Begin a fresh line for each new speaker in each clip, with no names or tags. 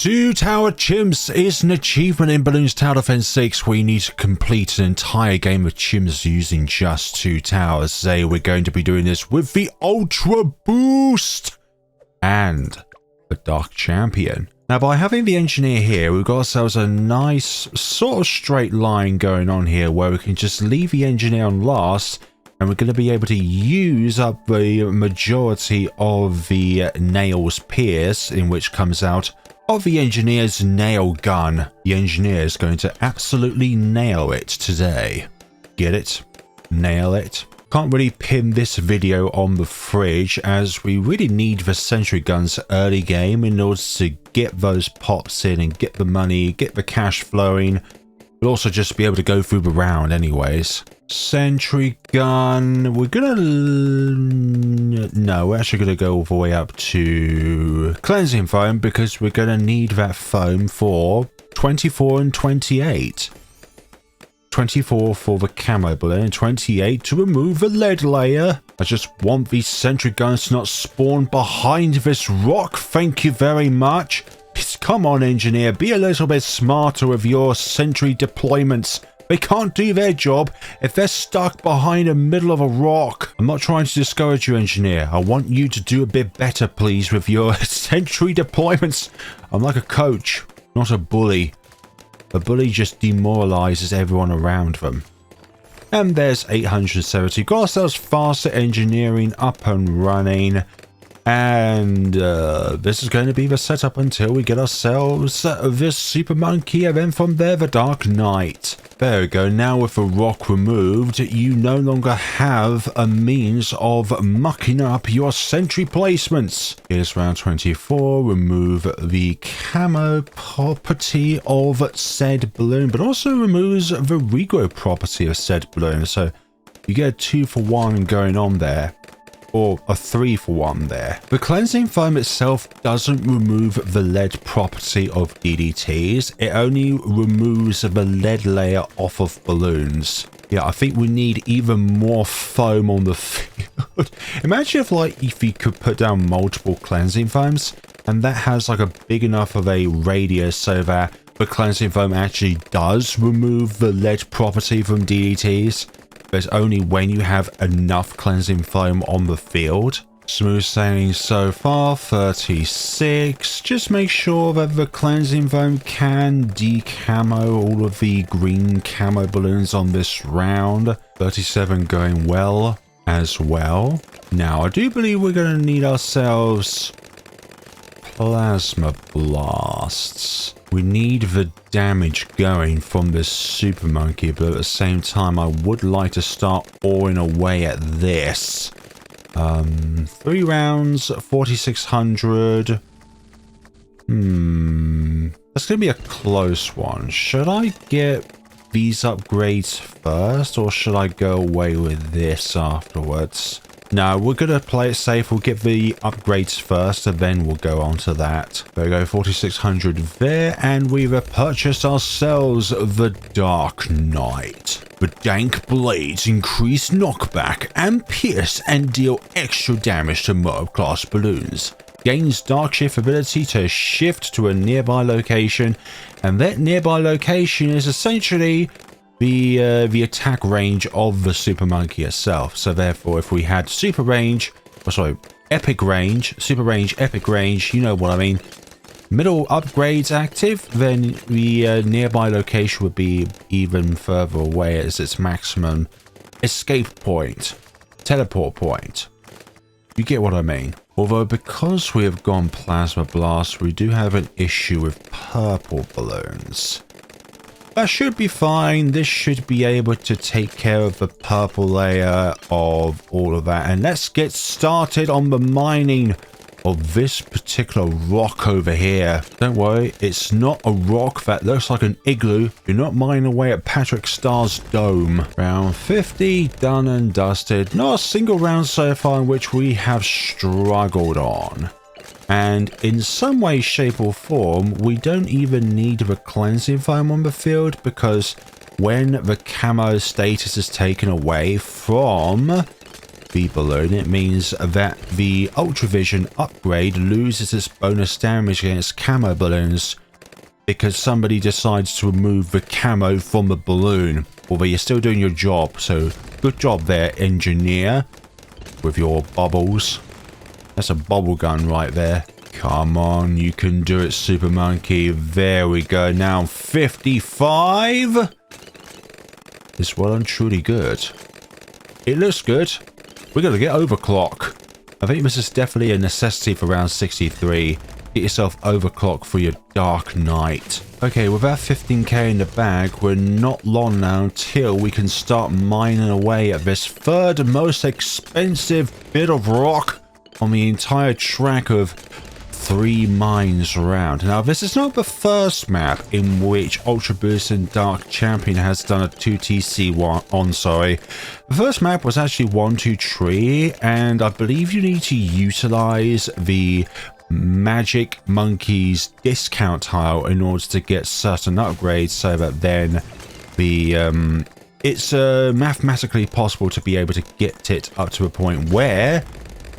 2-Tower Chimps is an achievement in Balloons Tower Defense 6 where you need to complete an entire game of chimps using just 2 towers. Today we're going to be doing this with the Ultraboost and the Dark Champion. Now, by having the engineer here, we've got ourselves a nice sort of straight line going on here where we can just leave the engineer on last, and we're going to be able to use up the majority of the nails pierce, in which comes out of the engineer's nail gun. The engineer is going to absolutely nail it today. Get it? Nail it. Can't really pin this video on the fridge as we really need the sentry guns early game in order to get those pops in and get the money, get the cash flowing, but also just be able to go through the round anyways. Sentry gun, we're gonna, no, we're actually gonna go all the way up to cleansing foam because we're gonna need that foam for 24 and 28. 24 for the camo balloon, 28 to remove the lead layer. I just want these sentry guns to not spawn behind this rock, thank you very much. Come on, engineer, be a little bit smarter with your sentry deployments. They can't do their job if they're stuck behind the middle of a rock. I'm not trying to discourage you, engineer. I want you to do a bit better, please, with your sentry deployments. I'm like a coach, not a bully. A bully just demoralizes everyone around them. And there's 870. Got ourselves faster engineering up and running. And this is going to be the setup until we get ourselves this Super Monkey, and then from there the Dark Knight. There we go. Now with the rock removed, you no longer have a means of mucking up your sentry placements. Here's round 24. Remove the camo property of said balloon, but also removes the regrow property of said balloon. So you get a 2-for-1 going on there. Or a 3-for-1 there. The cleansing foam itself doesn't remove the lead property of DDTs. It only removes the lead layer off of balloons. Yeah, I think we need even more foam on the field. Imagine if you could put down multiple cleansing foams, and that has like a big enough of a radius so that the cleansing foam actually does remove the lead property from DDTs. But only when you have enough cleansing foam on the field. Smooth sailing so far, 36. Just make sure that the cleansing foam can decamo all of the green camo balloons on this round. 37 going well as well. Now, I do believe we're going to need ourselves plasma blasts. We need the damage going from this Super Monkey, but at the same time, I would like to start awing away at this. 3 rounds, 4,600. That's going to be a close one. Should I get these upgrades first, or should I go away with this afterwards? No, we're going to play it safe. We'll get the upgrades first, and then we'll go on to that. There we go, 4,600 there, and we've purchased ourselves the Dark Knight. The dank blades increase knockback and pierce and deal extra damage to mob-class balloons. Gains dark shift ability to shift to a nearby location, and that nearby location is essentially the attack range of the Super Monkey itself. So therefore, if we had super range, or sorry, epic range, super range, epic range, you know what I mean, middle upgrades active, then the nearby location would be even further away as its maximum escape point, teleport point. You get what I mean. Although because we have gone plasma blast, we do have an issue with purple balloons. That should be fine. This should be able to take care of the purple layer of all of that. And let's get started on the mining of this particular rock over here. Don't worry, it's not a rock that looks like an igloo. You're not mining away at Patrick Starr's dome. Round 50, done and dusted. Not a single round so far in which we have struggled on. And in some way, shape or form, we don't even need the cleansing foam on the field, because when the camo status is taken away from the balloon, it means that the Ultravision upgrade loses its bonus damage against camo balloons because somebody decides to remove the camo from the balloon, although you're still doing your job. So good job there, engineer, with your bubbles. That's a bubble gun right there. Come on, you can do it, Super Monkey. There we go. Now 55 is well and truly good. It looks good. We're going to get overclock. I think this is definitely a necessity for round 63. Get yourself overclock for your Dark Knight. Okay, with our 15k in the bag, we're not long now until we can start mining away at this third most expensive bit of rock on the entire track of 3 mines around. Now, this is not the first map in which Ultraboost and Dark Champion has done a 2TC on, sorry. The first map was actually 1-2 tree, and I believe you need to utilize the Magic Monkey's discount tile in order to get certain upgrades, so that then the it's mathematically possible to be able to get it up to a point where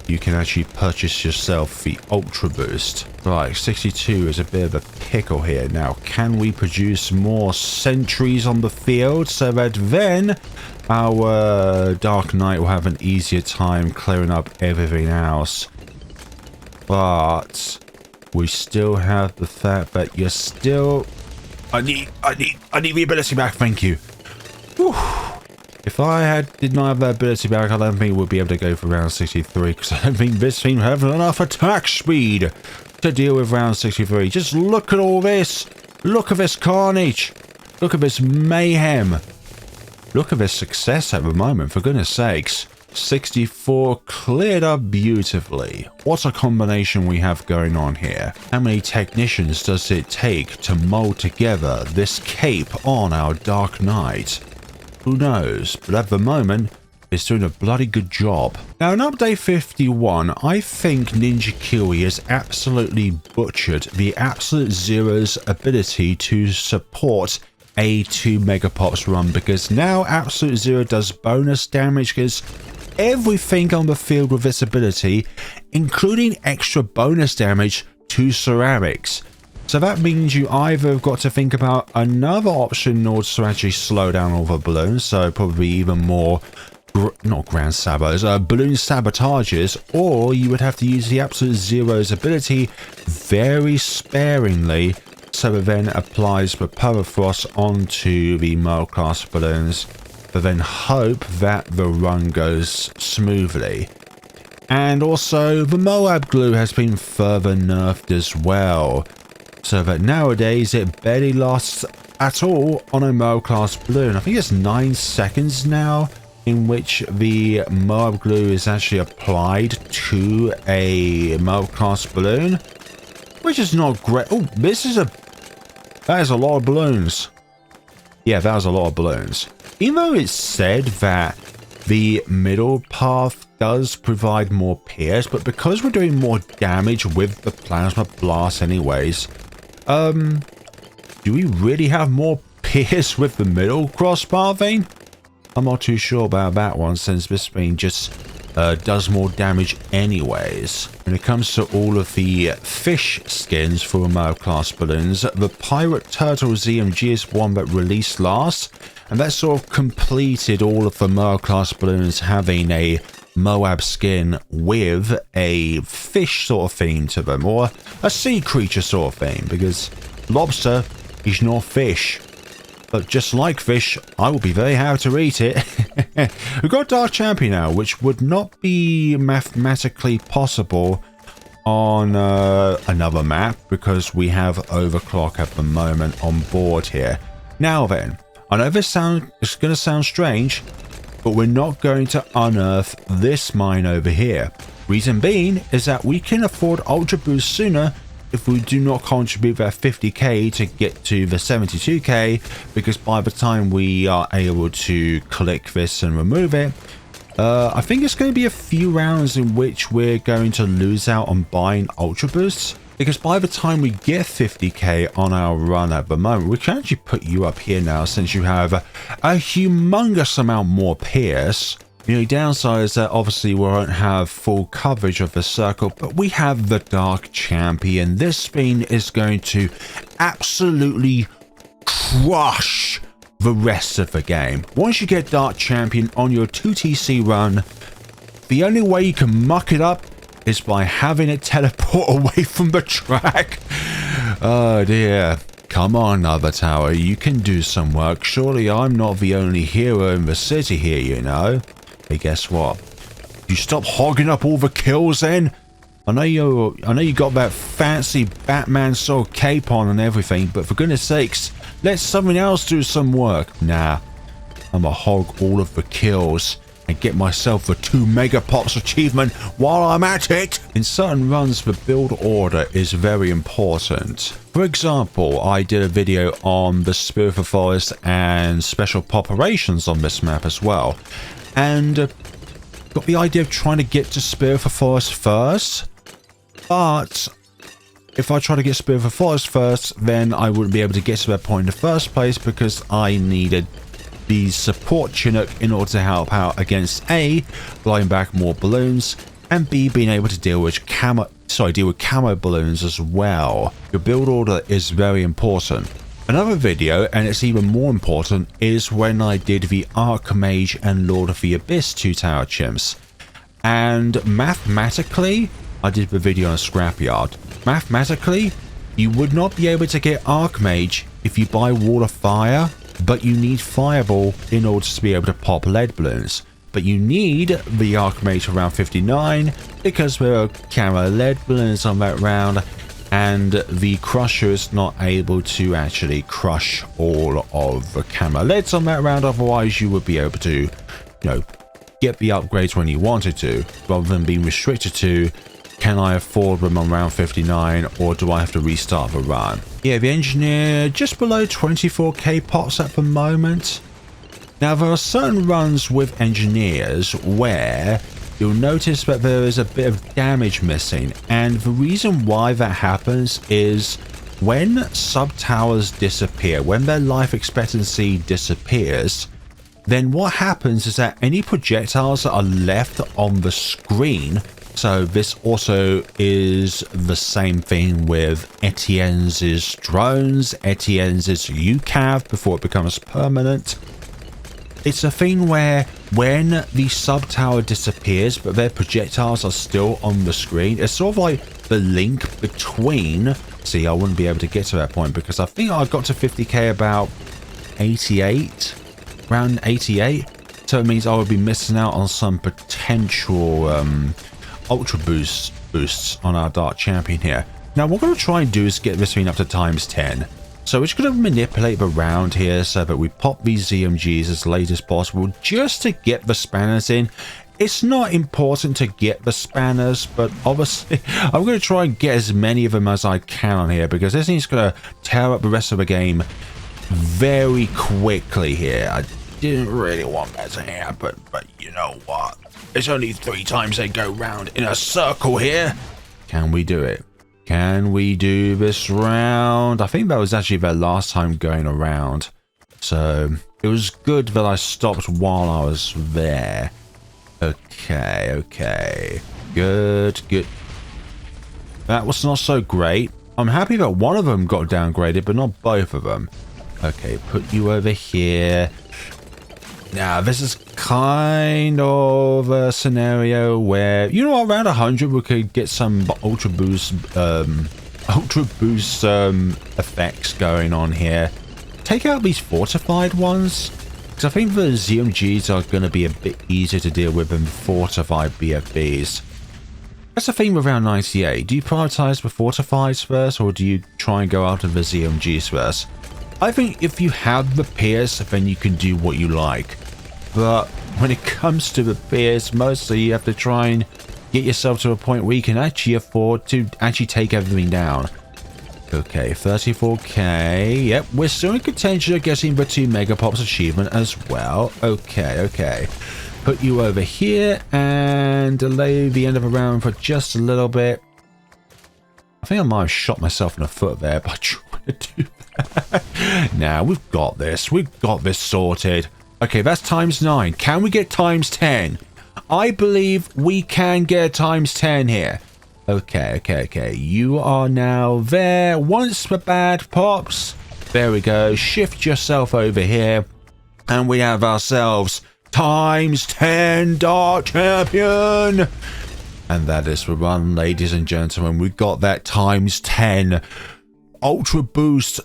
you can actually purchase yourself the Ultra Boost. Right, 62 is a bit of a pickle here. Now, can we produce more sentries on the field so that then our Dark Knight will have an easier time clearing up everything else? But we still have the fact that you're still... I need the ability back, thank you. Whew. If I did not have that ability back, I don't think we'll be able to go for round 63, because I don't think this team have enough attack speed to deal with round 63. Just look at all this. Look at this carnage. Look at this mayhem. Look at this success at the moment, for goodness sakes. 64 cleared up beautifully. What a combination we have going on here. How many technicians does it take to mold together this cape on our Dark Knight? Who knows, but at the moment, it's doing a bloody good job. Now, in update 51, I think Ninja Kiwi has absolutely butchered the Absolute Zero's ability to support a 2 Megapops run, because now Absolute Zero does bonus damage against everything on the field with this ability, including extra bonus damage to ceramics. So that means you either have got to think about another option in order to actually slow down all the balloons, so probably even more, not Grand Sabos, balloon sabotages, or you would have to use the Absolute Zero's ability very sparingly, so it then applies the permafrost onto the middle class balloons, but then hope that the run goes smoothly. And also, the Moab glue has been further nerfed as well, so that nowadays it barely lasts at all on a Moab class balloon. I think it's 9 seconds now in which the Moab glue is actually applied to a Moab class balloon, which is not great. Oh, that is a lot of balloons. Yeah, that was a lot of balloons. Even though it's said that the middle path does provide more pierce, but because we're doing more damage with the plasma blast anyways, do we really have more pierce with the middle crossbar vein? I'm not too sure about that one, since this vein just does more damage anyways. When it comes to all of the fish skins for Moab class balloons, the Pirate Turtle ZMG is one that released last, and that sort of completed all of the Moab class balloons having a Moab skin with a fish sort of theme to them, or a sea creature sort of theme, because lobster is not fish. But just like fish, I will be very happy to eat it. We've got Dark Champion now, which would not be mathematically possible on another map, because we have overclock at the moment on board here. Now then, I know it's going to sound strange, but we're not going to unearth this mine over here. Reason being is that we can afford Ultra Boost sooner if we do not contribute that 50k to get to the 72k, because by the time we are able to click this and remove it, I think it's going to be a few rounds in which we're going to lose out on buying Ultra Boosts, because by the time we get 50k on our run at the moment, we can actually put you up here now, since you have a humongous amount more pierce. The only downside is that obviously we won't have full coverage of the circle, but we have the Dark Champion. This spin is going to absolutely crush the rest of the game. Once you get Dark Champion on your 2TC run, the only way you can muck it up is by having it teleport away from the track. Oh dear. Come on, Other Tower, you can do some work. Surely I'm not the only hero in the city here, you know. Hey, guess what? You stop hogging up all the kills then? I know you got that fancy Batman sword cape on and everything, but for goodness sakes, let someone else do some work. Nah, I'ma hog all of the kills and get myself a 2 megapops achievement while I'm at it. In certain runs, the build order is very important. For example, I did a video on the Spirit of the Forest and special operations on this map as well. And got the idea of trying to get to Spirit of the Forest first. But if I try to get Spirit of the Forest first, then I wouldn't be able to get to that point in the first place because I needed the support Chinook in order to help out against A, blowing back more balloons, and B, being able to deal with camo balloons as well. Your build order is very important. Another video, and it's even more important, is when I did the Archmage and Lord of the Abyss 2-tower chimps. And mathematically, I did the video on a scrapyard. Mathematically, you would not be able to get Archmage if you buy Wall of Fire, but you need Fireball in order to be able to pop lead balloons. But you need the Archmage around 59 because there are camo lead balloons on that round, and the Crusher is not able to actually crush all of the camo leads on that round. Otherwise, you would be able to, you know, get the upgrades when you wanted to, rather than being restricted to, can I afford them on round 59 or do I have to restart the run? Yeah, the Engineer just below 24k pots at the moment. Now, there are certain runs with Engineers where you'll notice that there is a bit of damage missing, and the reason why that happens is when sub-towers disappear, when their life expectancy disappears, then what happens is that any projectiles that are left on the screen, so this also is the same thing with Etienne's drones, Etienne's UCAV before it becomes permanent. It's a thing where when the sub-tower disappears, but their projectiles are still on the screen, it's sort of like the link between... See, I wouldn't be able to get to that point because I think I got to 50k about 88, around 88. So it means I would be missing out on some potential Ultraboost boosts on our Dark Champion here. Now, what we're going to try and do is get this thing up to times 10. So we're just going to manipulate the round here so that we pop these ZMGs as late as possible just to get the spanners in. It's not important to get the spanners, but obviously I'm going to try and get as many of them as I can on here because this thing's going to tear up the rest of the game very quickly here. I didn't really want that to happen, but you know what? It's only 3 times they go round in a circle here. Can we do it? Can we do this round? I think that was actually their last time going around. So it was good that I stopped while I was there. Okay, okay. Good, good. That was not so great. I'm happy that one of them got downgraded, but not both of them. Okay, put you over here. Now, this is kind of a scenario where, you know, around 100 we could get some Ultraboost effects going on here. Take out these fortified ones, because I think the ZMGs are going to be a bit easier to deal with than fortified BFBs. That's the thing with round 98. Do you prioritize the fortifieds first, or do you try and go after the ZMGs first? I think if you have the Pierce, then you can do what you like. But when it comes to the Pierce, mostly you have to try and get yourself to a point where you can actually afford to actually take everything down. Okay, 34k. Yep, we're still in contention of getting the 2 megapops achievement as well. Okay, okay. Put you over here and delay the end of the round for just a little bit. I think I might have shot myself in the foot there by trying to do that. Now, we've got this. We've got this sorted. Okay, that's times 9. Can we get times 10? I believe we can get times 10 here. Okay. You are now there. Once the bad pops. There we go. Shift yourself over here. And we have ourselves times 10 Dark Champion. And that is the run, ladies and gentlemen. We got that times 10 Ultra Boost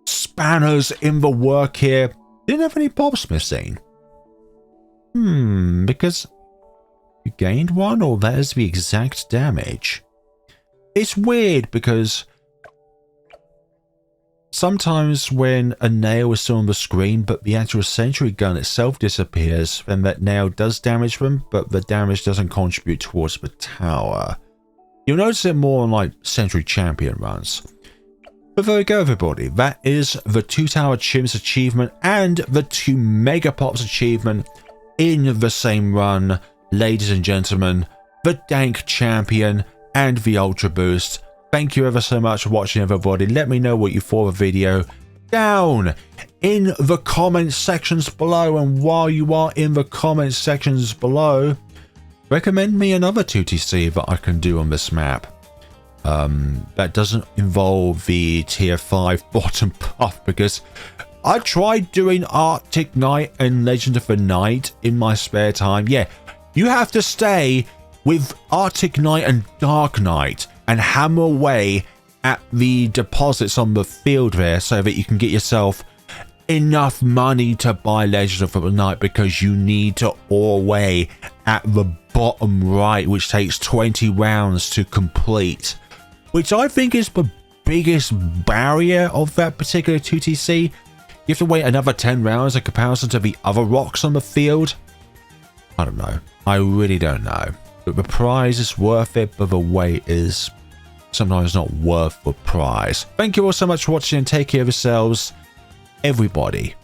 spanners in the work here. Didn't have any pops missing. Because you gained one, or that is the exact damage. It's weird because sometimes when a nail is still on the screen but the actual sentry gun itself disappears, then that nail does damage them, but the damage doesn't contribute towards the tower. You'll notice it more on like Sentry Champion runs. But there we go, everybody. That is the 2 Tower Chimps achievement and the 2 Mega Pops achievement in the same run. Ladies and gentlemen, the Dank Champion and the Ultra Boost. Thank you ever so much for watching, everybody. Let me know what you thought of the video down in the comment sections below. And while you are in the comment sections below, recommend me another 2TC that I can do on this map. That doesn't involve the tier 5 bottom path, because I tried doing Arctic Knight and Legend of the Night in my spare time. Yeah, you have to stay with Arctic Knight and Dark Knight and hammer away at the deposits on the field there so that you can get yourself enough money to buy Legend of the Night, because you need to ore away at the bottom right, which takes 20 rounds to complete. Which I think is the biggest barrier of that particular 2TC. You have to wait another 10 rounds in comparison to the other rocks on the field. I don't know. I really don't know. But the prize is worth it, but the wait is sometimes not worth the prize. Thank you all so much for watching, and take care of yourselves, everybody.